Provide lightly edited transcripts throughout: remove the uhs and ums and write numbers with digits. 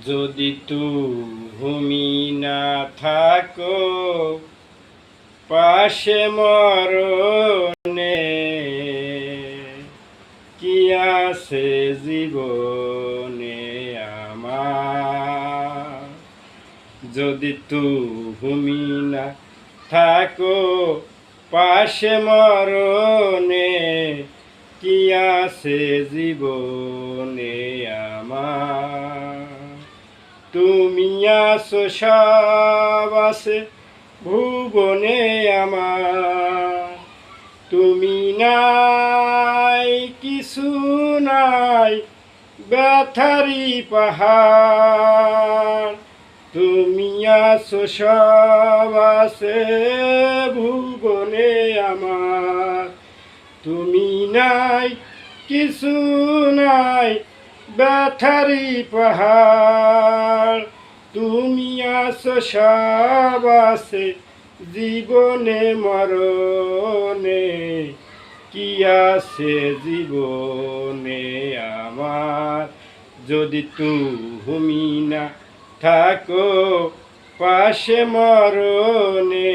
যদি তুমি না থাকো পাশে মরণে, কি আছে জীবনে আমার। যদি তুমি না থাকো পাশে মরণে, কি আছে জীবনে আমার। তুমি আছো সব আছে ভুবনে আমার, তুমি নাই কিছু নাই ব্যথারি পাহাড়। তুমি আছো সব আছে ভুবনে আমার, তুমি নাই কিছু নাই ব্যথারি পাহাড়। তুমি আছো সব আছে জীবনে মরণে, কি আছে জীবনে আমার। যদি তুমি না থাকো পাশে মরণে,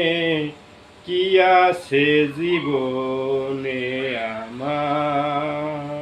কি আছে জীবনে আমার।